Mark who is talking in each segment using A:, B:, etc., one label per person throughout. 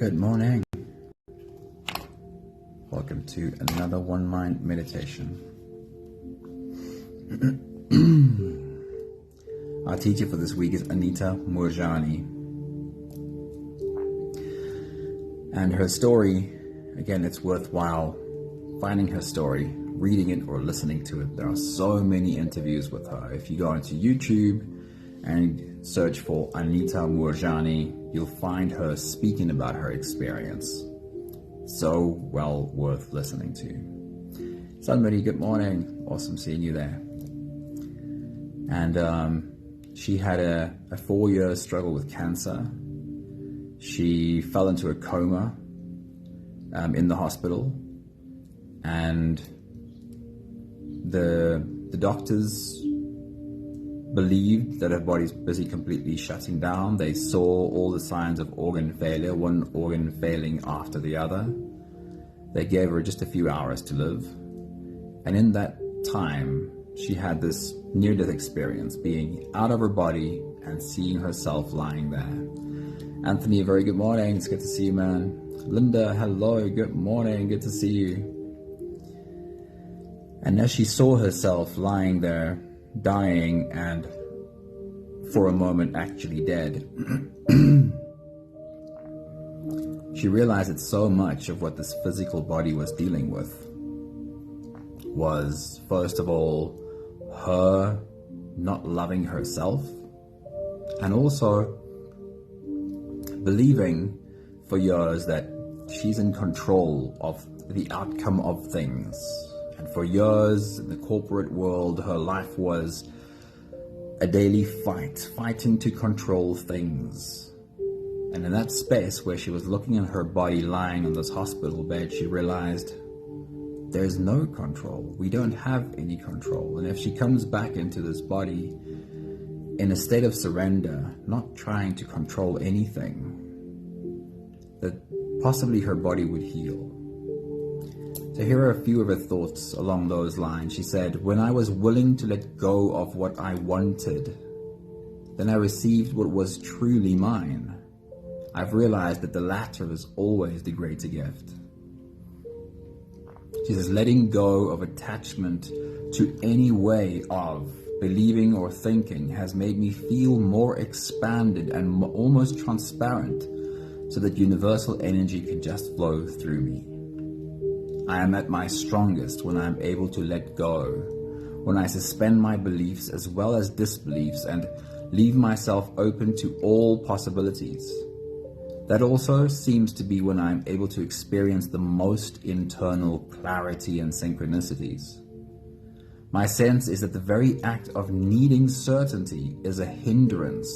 A: Good morning. Welcome to another One Mind meditation. Our teacher for this week is Anita Moorjani. And her story, again, it's worthwhile finding her story, reading it or listening to it. There are so many interviews with her. If you go onto YouTube and search for Anita Moorjani, you'll find her speaking about her experience. So well worth listening to. Somebody, good morning. Awesome seeing you there. And she had a 4-year struggle with cancer. She fell into a coma in the hospital, and the doctors believed that her body's busy completely shutting down. They saw all the signs of organ failure, one organ failing after the other. They gave her just a few hours to live. And in that time, she had this near-death experience, being out of her body and seeing herself lying there. Anthony, very good morning. It's good to see you, man. Linda, hello. Good morning. Good to see you. And as she saw herself lying there, dying and for a moment actually dead, she realized that so much of what this physical body was dealing with was, first of all, her not loving herself, and also believing for years that she's in control of the outcome of things. And for years in the corporate world, her life was a daily fighting to control things. And in that space where she was looking at her body lying on this hospital bed, she realized there's no control. We don't have any control. And if she comes back into this body in a state of surrender, not trying to control anything, that possibly her body would heal. So here are a few of her thoughts along those lines. She said, "When I was willing to let go of what I wanted, then I received what was truly mine. I've realized that the latter is always the greater gift." She says, letting go of attachment to any way of believing or thinking has made me feel more expanded and almost transparent, so that universal energy can just flow through me. I am at my strongest when I am able to let go, when I suspend my beliefs as well as disbeliefs and leave myself open to all possibilities. That also seems to be when I am able to experience the most internal clarity and synchronicities. My sense is that the very act of needing certainty is a hindrance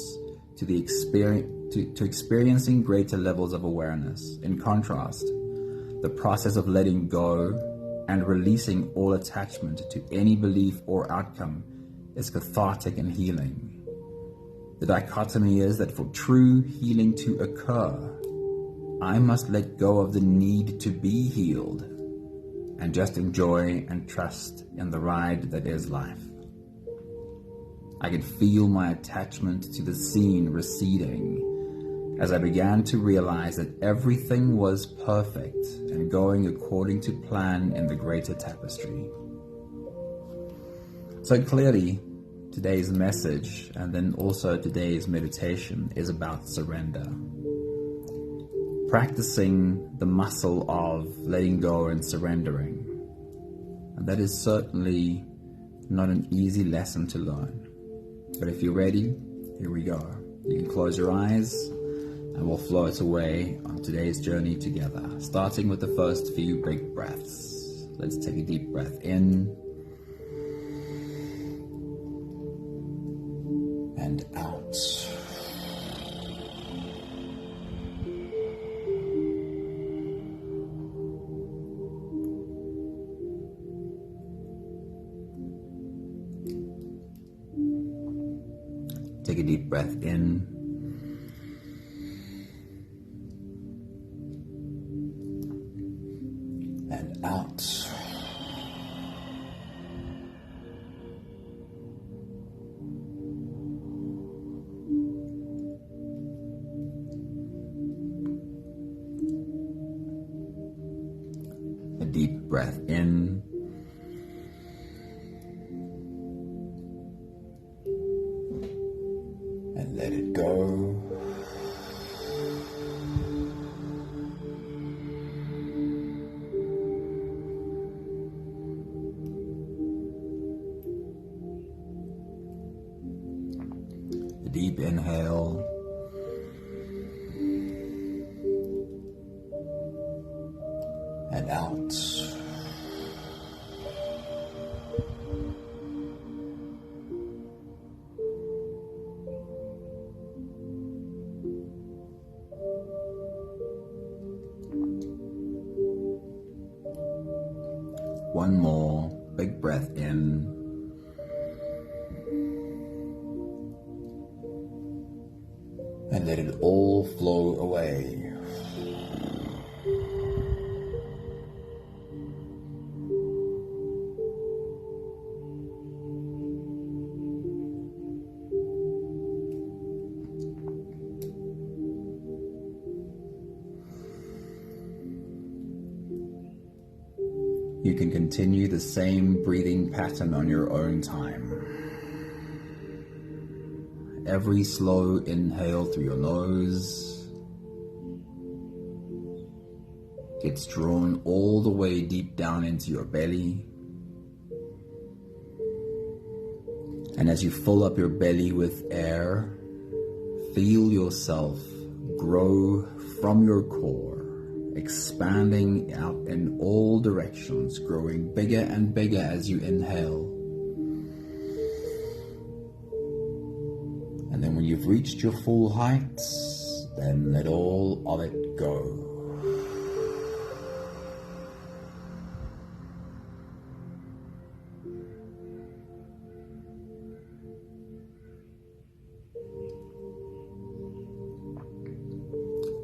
A: to the experiencing greater levels of awareness. In contrast, the process of letting go and releasing all attachment to any belief or outcome is cathartic and healing. The dichotomy is that for true healing to occur, I must let go of the need to be healed and just enjoy and trust in the ride that is life. I could feel my attachment to the scene receding as I began to realize that everything was perfect and going according to plan in the greater tapestry. So clearly, today's message and then also today's meditation is about surrender. Practicing the muscle of letting go and surrendering. And that is certainly not an easy lesson to learn. But if you're ready, here we go. You can close your eyes and we'll float away on today's journey together, starting with the first few big breaths. Let's take a deep breath in and out. Take a deep breath in and out. A deep breath in. And let it go. A deep inhale. And out. One more big breath in. And let it all flow away. You can continue the same breathing pattern on your own time. Every slow inhale through your nose gets drawn all the way deep down into your belly. And as you fill up your belly with air, feel yourself grow from your core, expanding out in all directions, growing bigger and bigger as you inhale. And then when you've reached your full heights, then let all of it go.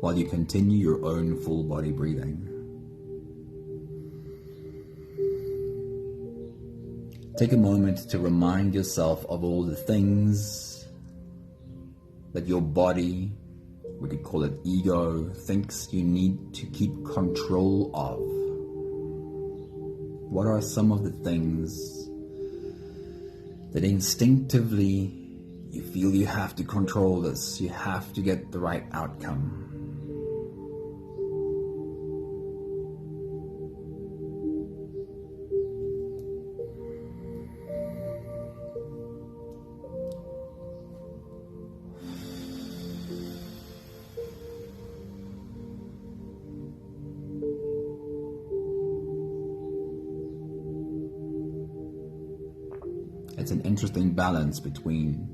A: While you continue your own full body breathing. Take a moment to remind yourself of all the things that your body, we could call it ego, thinks you need to keep control of. What are some of the things that instinctively you feel you have to control this, you have to get the right outcome? It's an interesting balance between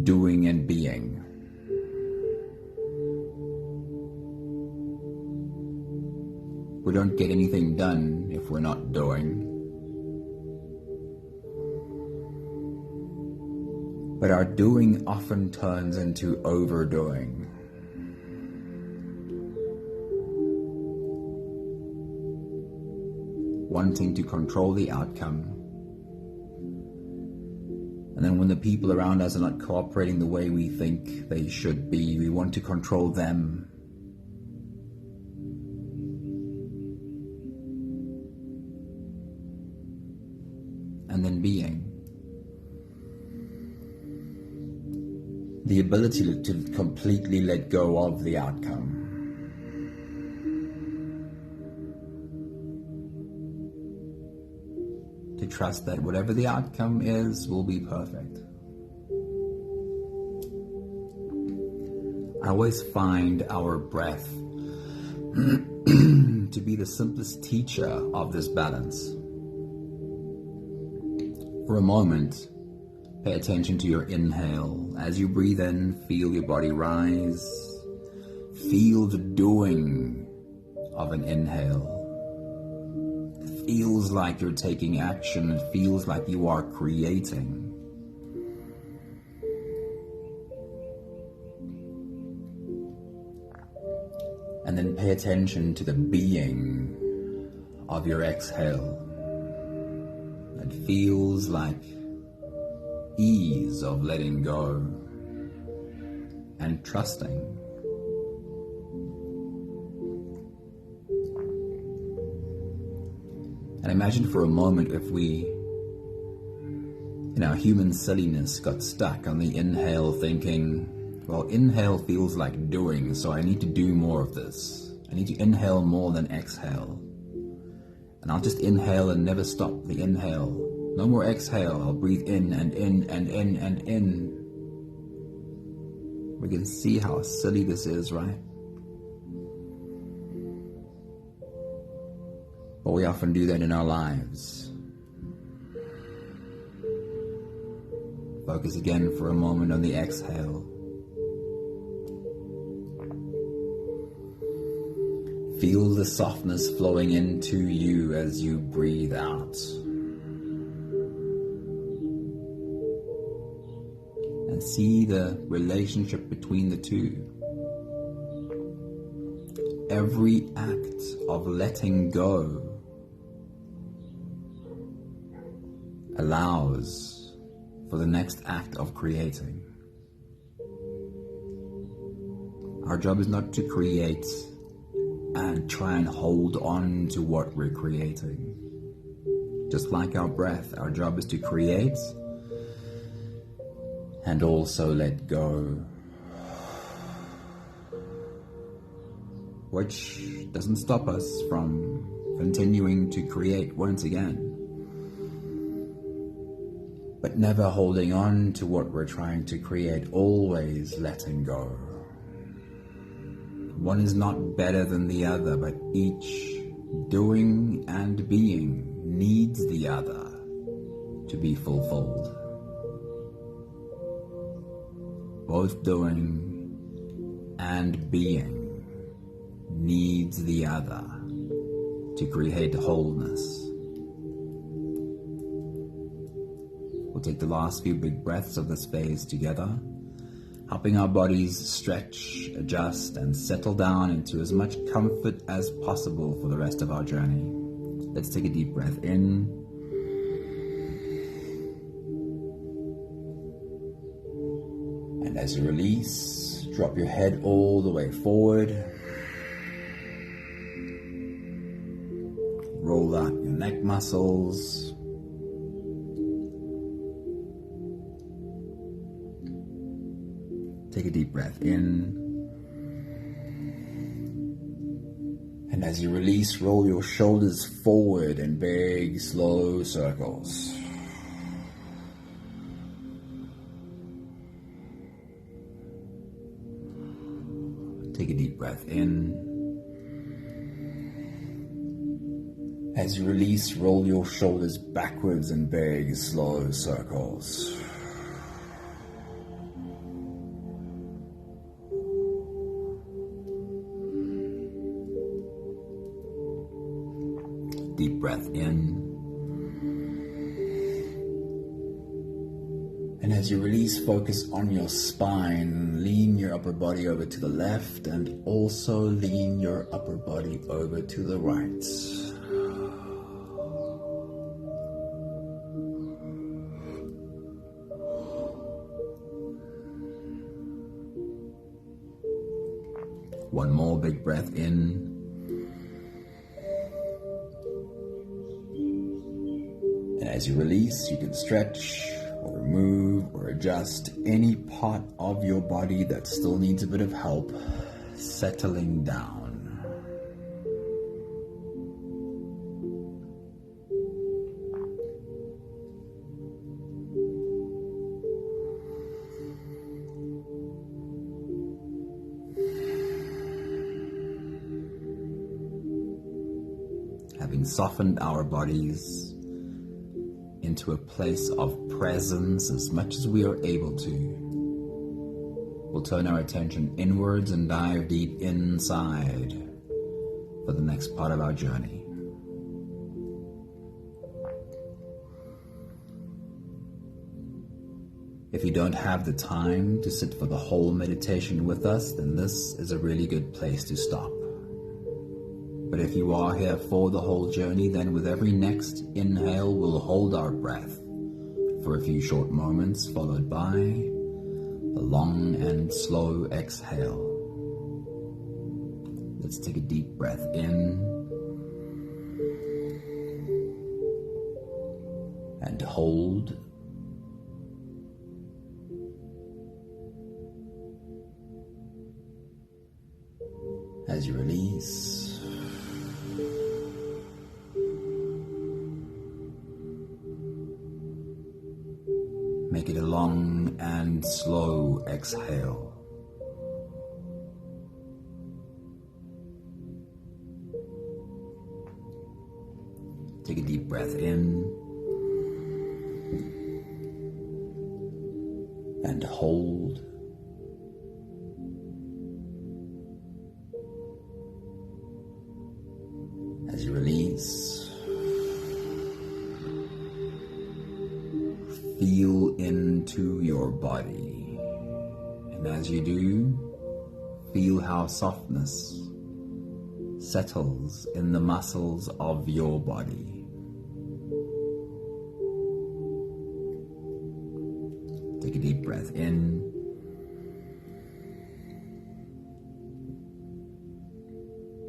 A: doing and being. We don't get anything done if we're not doing. But our doing often turns into overdoing. Wanting to control the outcome. And then when the people around us are not cooperating the way we think they should be, we want to control them. And then being. The ability to completely let go of the outcome. To trust that whatever the outcome is will be perfect. I always find our breath to be the simplest teacher of this balance. For a moment, pay attention to your inhale. As you breathe in, feel your body rise. Feel the doing of an inhale. It feels like you're taking action. It feels like you are creating. And then pay attention to the being of your exhale. It feels like ease of letting go and trusting. imagine for a moment if we, in our human silliness, got stuck on the inhale thinking, well, inhale feels like doing, so I need to do more of this. I need to inhale more than exhale. And I'll just inhale and never stop the inhale. No more exhale. I'll breathe in and in and in and in. We can see how silly this is, right? But we often do that in our lives. Focus again for a moment on the exhale. Feel the softness flowing into you as you breathe out. And see the relationship between the two. Every act of letting go allows for the next act of creating. Our job is not to create and try and hold on to what we're creating. Just like our breath, our job is to create and also let go. Which doesn't stop us from continuing to create once again. But never holding on to what we're trying to create, always letting go. One is not better than the other, but each doing and being needs the other to be fulfilled. Both doing and being needs the other to create wholeness. We'll take the last few big breaths of this phase together, helping our bodies stretch, adjust, and settle down into as much comfort as possible for the rest of our journey. Let's take a deep breath in. And as you release, drop your head all the way forward. Roll out your neck muscles. Take a deep breath in. And as you release, roll your shoulders forward in big, slow circles. Take a deep breath in. As you release, roll your shoulders backwards in big, slow circles. Deep breath in. And as you release, focus on your spine. Lean your upper body over to the left and also lean your upper body over to the right. One more big breath in. And as you release, you can stretch or remove or adjust any part of your body that still needs a bit of help settling down. Having softened our bodies into a place of presence as much as we are able to, we'll turn our attention inwards and dive deep inside for the next part of our journey. If you don't have the time to sit for the whole meditation with us, then this is a really good place to stop. But if you are here for the whole journey, then with every next inhale, we'll hold our breath for a few short moments, followed by a long and slow exhale. Let's take a deep breath in. and hold. As you release, make it a long and slow exhale. Take a deep breath in and hold. As you release, feel into your body. And as you do, feel how softness settles in the muscles of your body. Take a deep breath in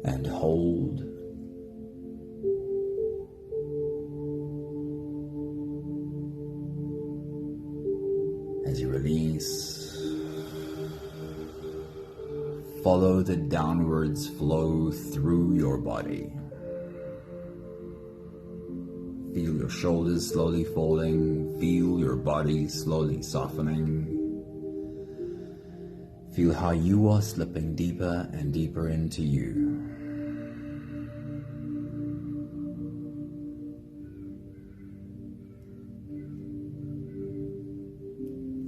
A: and hold. As you release, follow the downwards flow through your body. Feel your shoulders slowly folding, feel your body slowly softening. Feel how you are slipping deeper and deeper into you.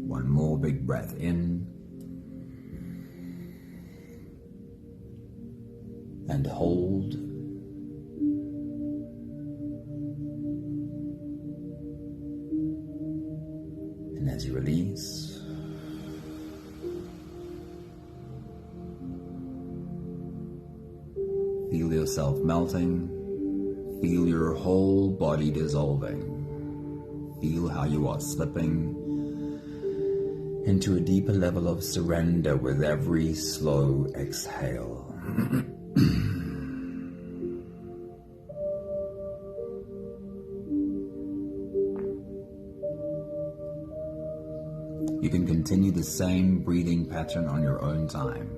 A: One more big breath in and hold. And as you release, feel yourself melting, feel your whole body dissolving, feel how you are slipping into a deeper level of surrender with every slow exhale. You can continue the same breathing pattern on your own time.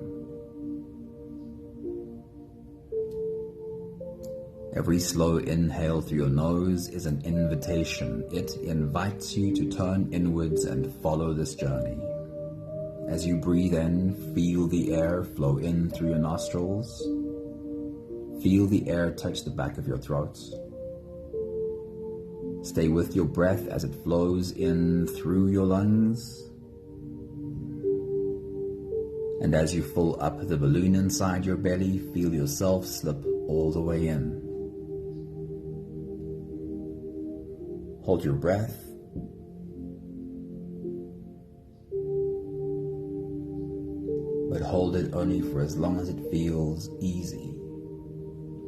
A: Every slow inhale through your nose is an invitation. It invites you to turn inwards and follow this journey. As you breathe in, feel the air flow in through your nostrils. Feel the air touch the back of your throat. Stay with your breath as it flows in through your lungs. And as you fill up the balloon inside your belly, feel yourself slip all the way in. Hold your breath. But hold it only for as long as it feels easy,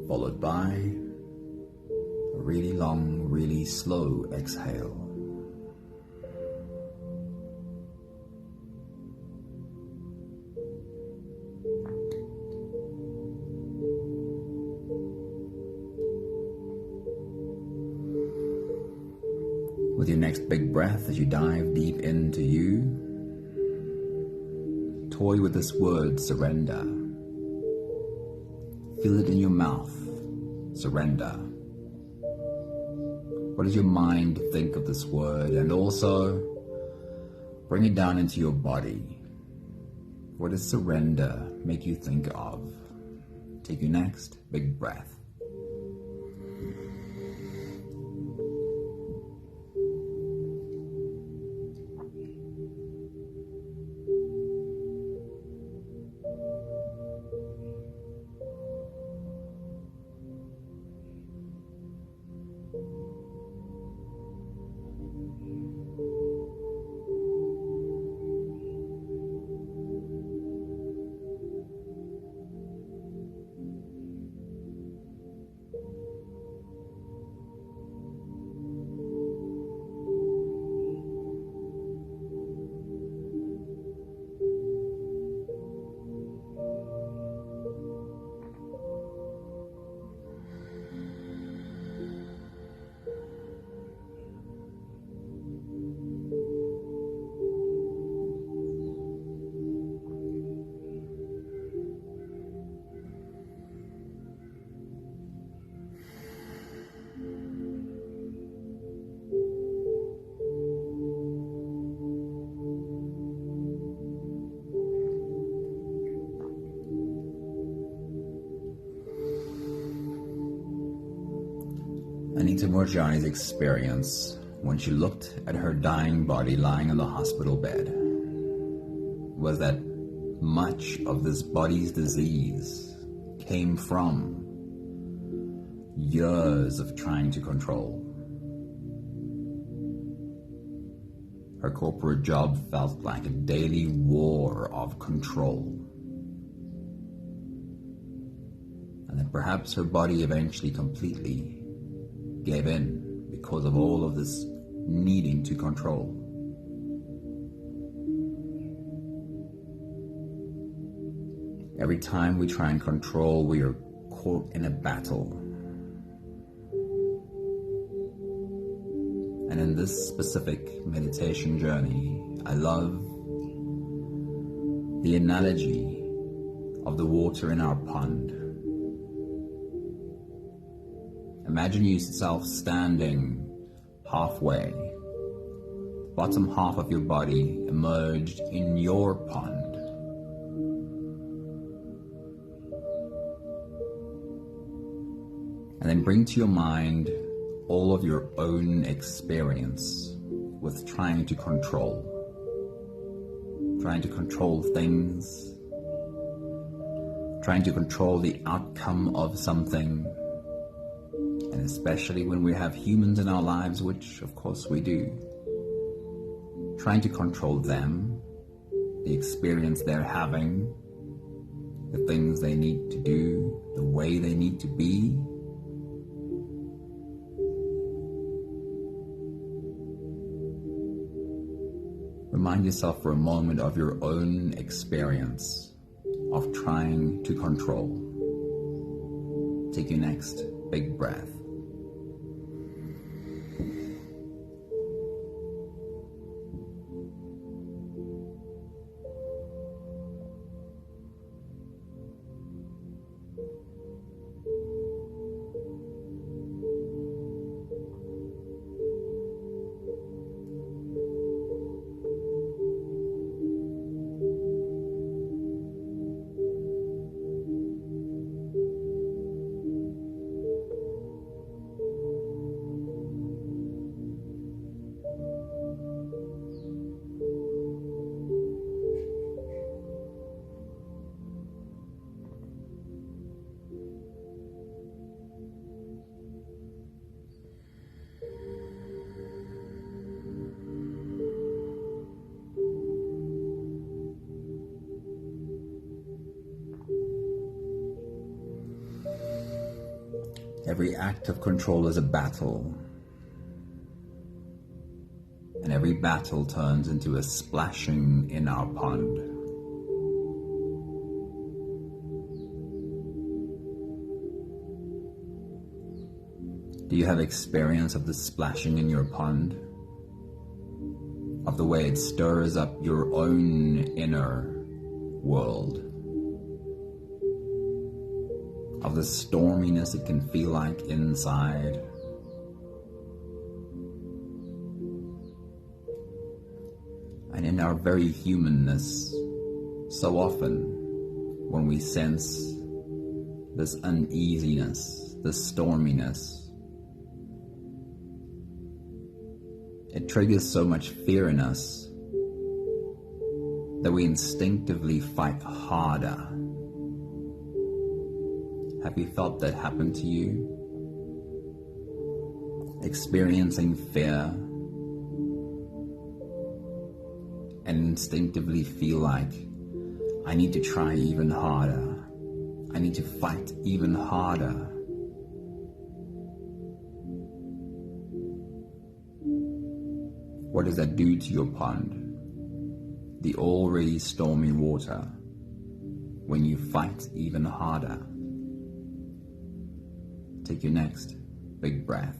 A: followed by a really long, really slow exhale. With your next big breath, as you dive deep into you, toy with this word, surrender. Feel it in your mouth, surrender. What does your mind think of this word? And also, bring it down into your body. What does surrender make you think of? Take your next big breath. Anita Moorjani's experience when she looked at her dying body lying on the hospital bed was that much of this body's disease came from years of trying to control. Her corporate job felt like a daily war of control. And that perhaps her body eventually completely gave in because of all of this needing to control. Every time we try and control, we are caught in a battle. And in this specific meditation journey, I love the analogy of the water in our pond. Imagine yourself standing halfway, the bottom half of your body emerged in your pond. And then bring to your mind all of your own experience with trying to control things, trying to control the outcome of something, and especially when we have humans in our lives, which of course we do, trying to control them, the experience they're having, the things they need to do, the way they need to be. Remind yourself for a moment of your own experience of trying to control. Take your next big breath. Every act of control is a battle, and every battle turns into a splashing in our pond. Do you have experience of the splashing in your pond? Of the way it stirs up your own inner world? Of the storminess it can feel like inside? And in our very humanness, so often when we sense this uneasiness, this storminess, it triggers so much fear in us that we instinctively fight harder. Have you felt that happen to you? Experiencing fear and instinctively feel like, I need to try even harder. I need to fight even harder. What does that do to your pond? The already stormy water, when you fight even harder. Take your next big breath.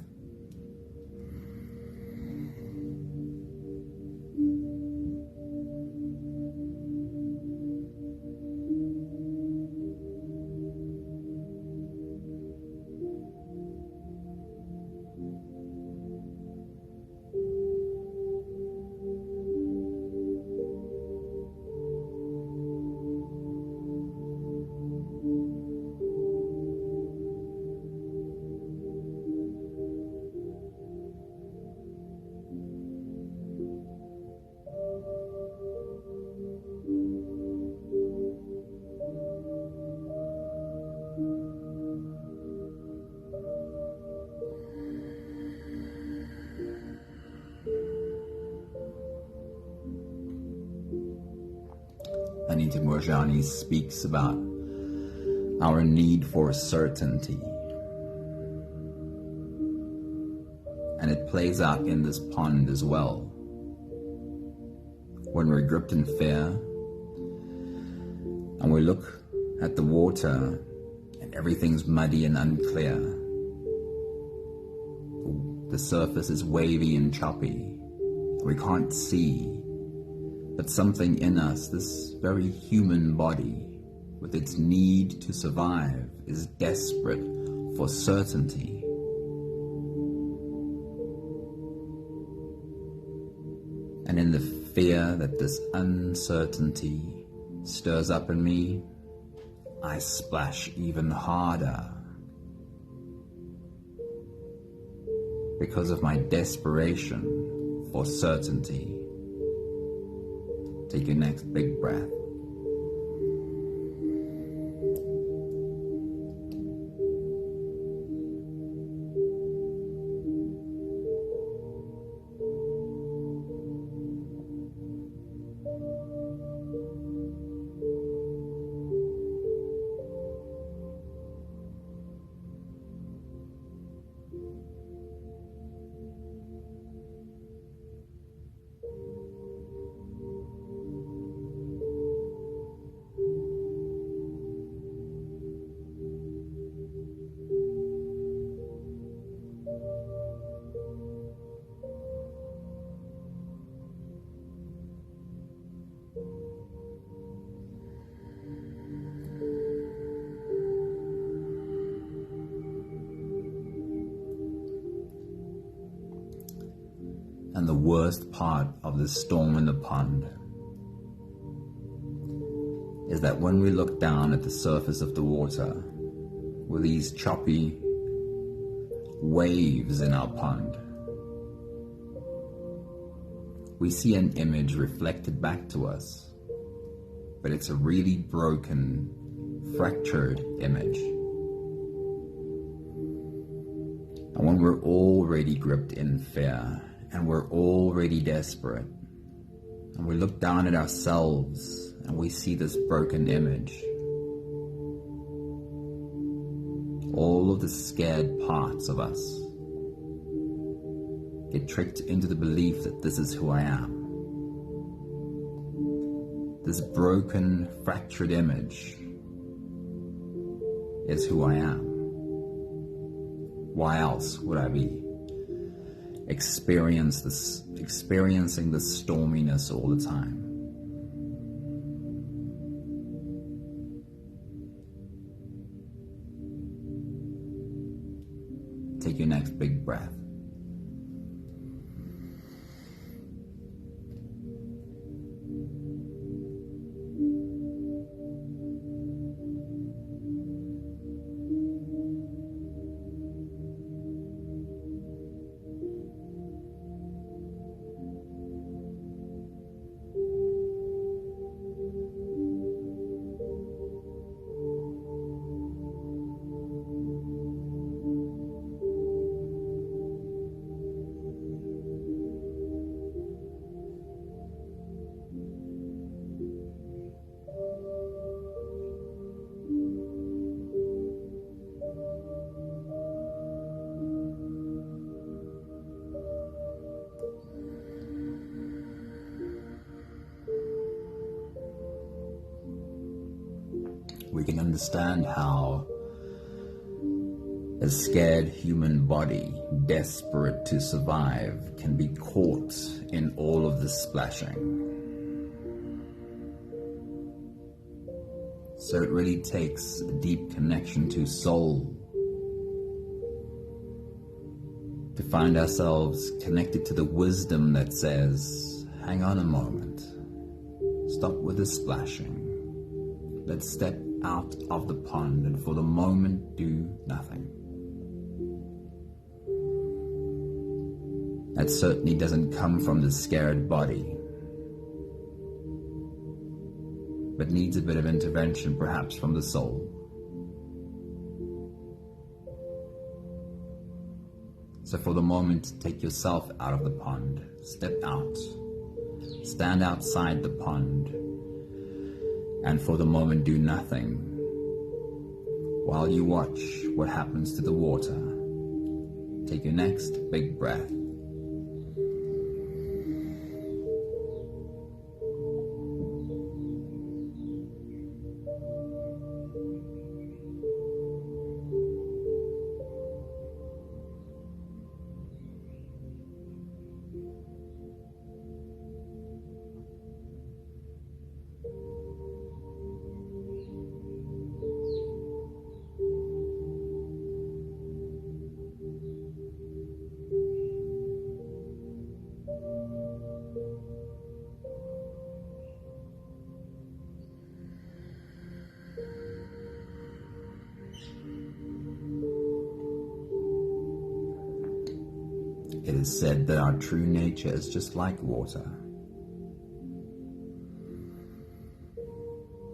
A: Anita Moorjani speaks about our need for certainty. And it plays out in this pond as well. When we're gripped in fear and we look at the water and everything's muddy and unclear, the surface is wavy and choppy, we can't see, but something in us, this very human body, with its need to survive, is desperate for certainty. And in the fear that this uncertainty stirs up in me, I splash even harder because of my desperation for certainty. Take your next big breath. And the worst part of the storm in the pond is that when we look down at the surface of the water with these choppy waves in our pond, we see an image reflected back to us, but it's a really broken, fractured image. And when we're already gripped in fear, and we're already desperate, and we look down at ourselves and we see this broken image, all of the scared parts of us get tricked into the belief that this is who I am. This broken, fractured image is who I am. Why else would I be experiencing this storminess all the time? Take your next big breath. We can understand how a scared human body, desperate to survive, can be caught in all of this splashing. So it really takes a deep connection to soul to find ourselves connected to the wisdom that says, hang on a moment, stop with the splashing. Let's step out of the pond and for the moment do nothing. That certainly doesn't come from the scared body, but needs a bit of intervention perhaps from the soul. So for the moment, take yourself out of the pond, step out, stand outside the pond, and for the moment do nothing while you watch what happens to the water. Take your next big breath. It is said that our true nature is just like water.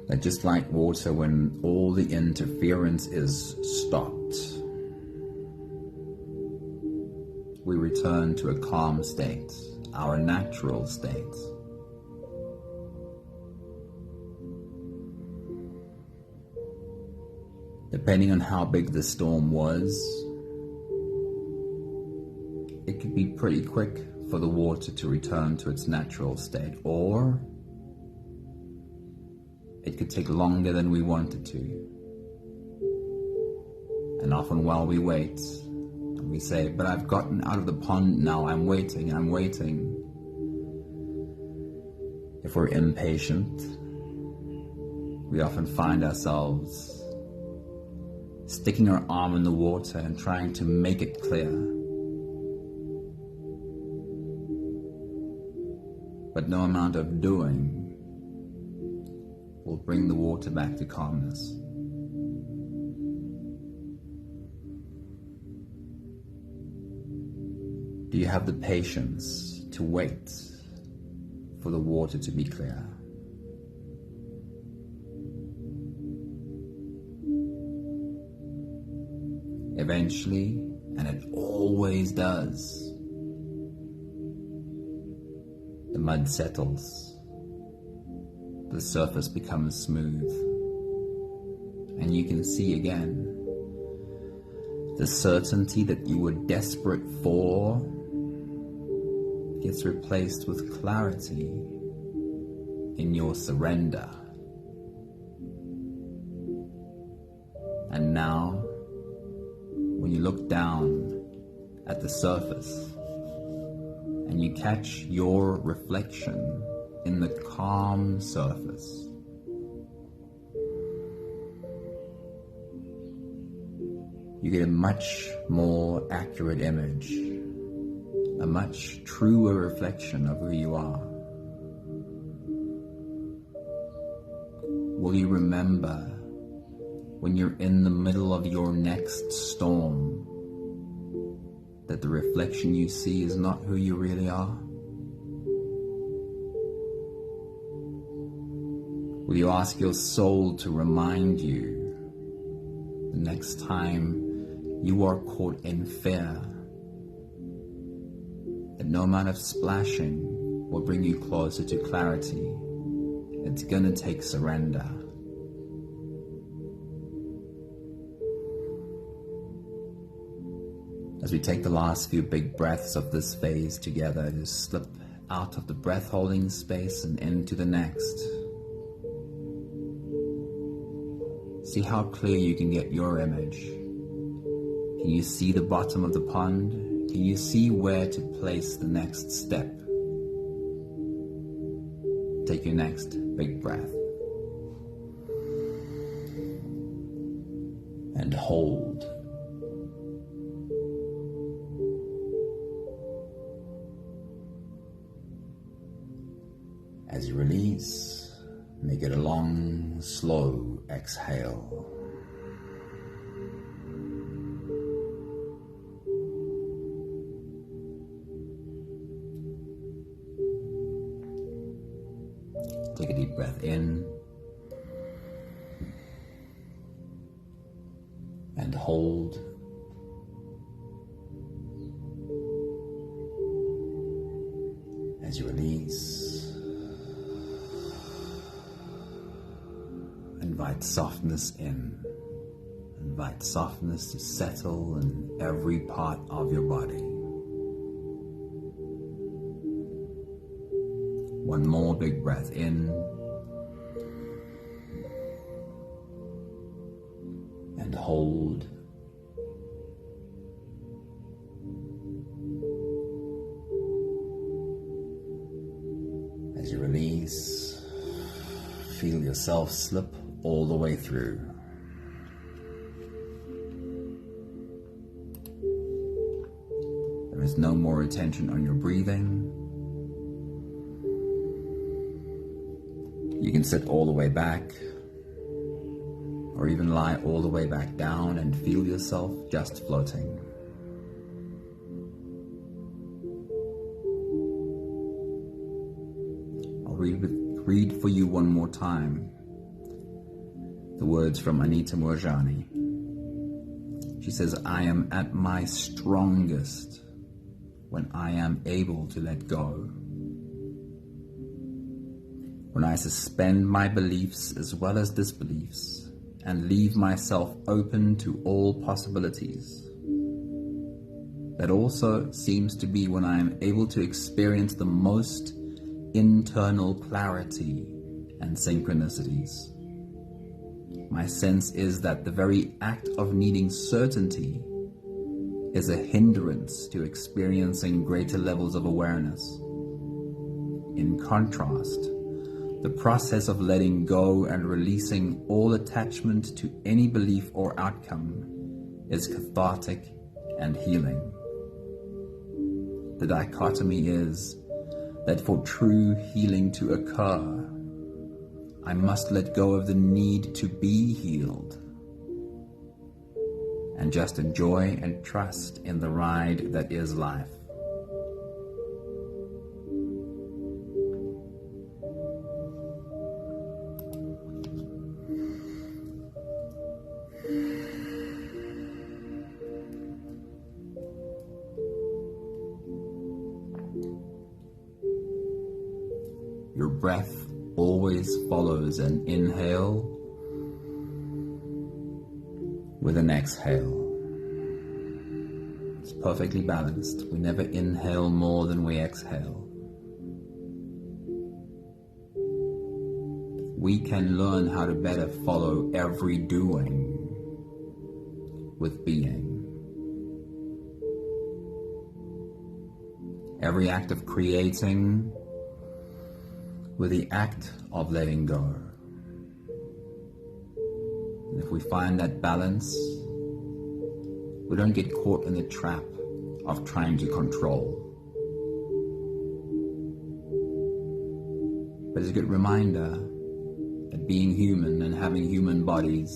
A: That just like water, when all the interference is stopped, we return to a calm state, our natural state. Depending on how big the storm was, it could be pretty quick for the water to return to its natural state, or it could take longer than we want it to. And often while we wait, we say, but I've gotten out of the pond now, I'm waiting. If we're impatient, we often find ourselves sticking our arm in the water and trying to make it clear. But no amount of doing will bring the water back to calmness. Do you have the patience to wait for the water to be clear? Eventually, and it always does, the mud settles, the surface becomes smooth, and you can see again the certainty that you were desperate for gets replaced with clarity in your surrender. And now, when you look down at the surface, and you catch your reflection in the calm surface, you get a much more accurate image, a much truer reflection of who you are. Will you remember when you're in the middle of your next storm that the reflection you see is not who you really are? Will you ask your soul to remind you the next time you are caught in fear that no amount of splashing will bring you closer to clarity? It's gonna take surrender. As we take the last few big breaths of this phase together, just slip out of the breath holding space and into the next. See how clear you can get your image. Can you see the bottom of the pond? Can you see where to place the next step? Take your next big breath. And hold. As you release, make it a long, slow exhale. Take a deep breath in and hold. As you release, softness in. Invite softness to settle in every part of your body. One more big breath in. And hold. As you release, feel yourself slip all the way through. There is no more attention on your breathing. You can sit all the way back, or even lie all the way back down and feel yourself just floating. I'll read for you one more time the words from Anita Moorjani. She says, "I am at my strongest when I am able to let go. When I suspend my beliefs as well as disbeliefs and leave myself open to all possibilities. That also seems to be when I am able to experience the most internal clarity and synchronicities. My sense is that the very act of needing certainty is a hindrance to experiencing greater levels of awareness. In contrast, the process of letting go and releasing all attachment to any belief or outcome is cathartic and healing. The dichotomy is that for true healing to occur, I must let go of the need to be healed and just enjoy and trust in the ride that is life." Your breath always follows an inhale with an exhale. It's perfectly balanced. We never inhale more than we exhale. We can learn how to better follow every doing with being. Every act of creating with the act of letting go. And if we find that balance, we don't get caught in the trap of trying to control. But it's a good reminder that being human and having human bodies,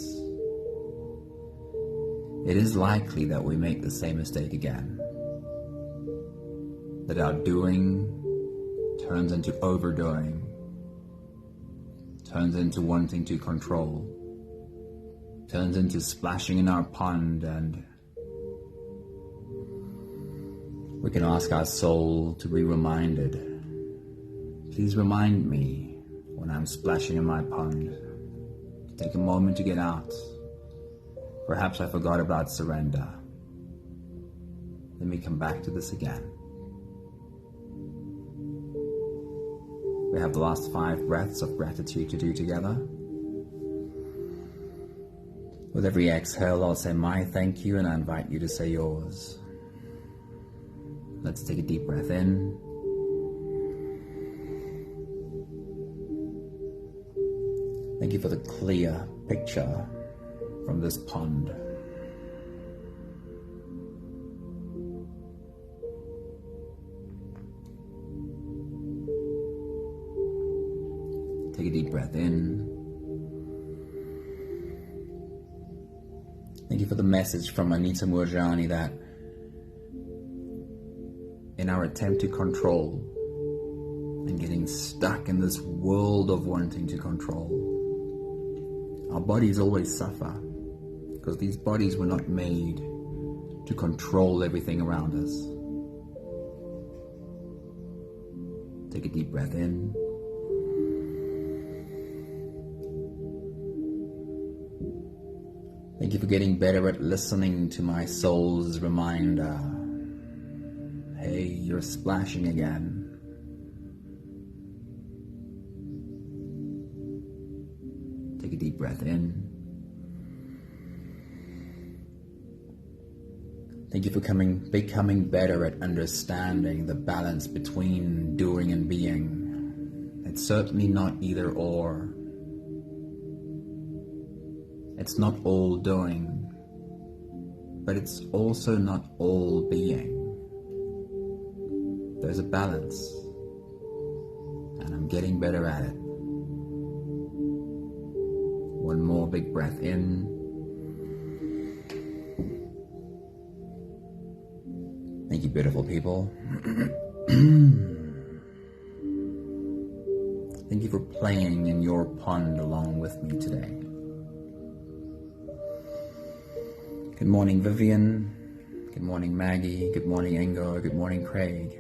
A: it is likely that we make the same mistake again. That our doing turns into overdoing, turns into wanting to control, turns into splashing in our pond, and we can ask our soul to be reminded. Please remind me when I'm splashing in my pond. Take a moment to get out. Perhaps I forgot about surrender. Let me come back to this again. We have the last 5 breaths of gratitude to do together. With every exhale, I'll say my thank you, and I invite you to say yours. Let's take a deep breath in. Thank you for the clear picture from this pond. Take a deep breath in. Thank you for the message from Anita Moorjani that in our attempt to control and getting stuck in this world of wanting to control, our bodies always suffer because these bodies were not made to control everything around us. Take a deep breath in. Thank you for getting better at listening to my soul's reminder. Hey, you're splashing again. Take a deep breath in. Thank you for becoming better at understanding the balance between doing and being. It's certainly not either or. It's not all doing, but it's also not all being. There's a balance, and I'm getting better at it. One more big breath in. Thank you, beautiful people. Thank you for playing in your pond along with me today. Good morning, Vivian. Good morning, Maggie. Good morning, Ingo. Good morning, Craig.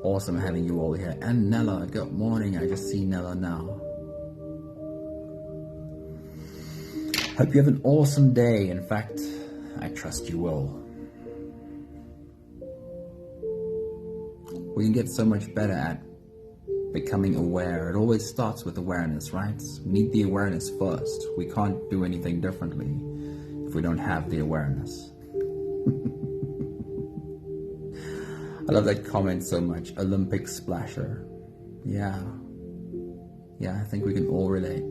A: Awesome having you all here. And Nella, good morning. I just see Nella now. Hope you have an awesome day. In fact, I trust you will. We can get so much better at becoming aware. It always starts with awareness, right? We need the awareness first. We can't do anything differently if we don't have the awareness. I love that comment so much. Olympic splasher. Yeah, I think we can all relate.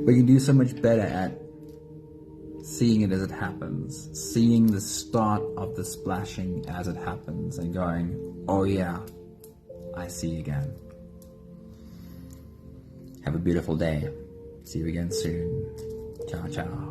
A: We can do so much better at seeing it as it happens, seeing the start of the splashing as it happens and going, oh yeah, I see you again. Have a beautiful day. See you again soon. Ciao, ciao.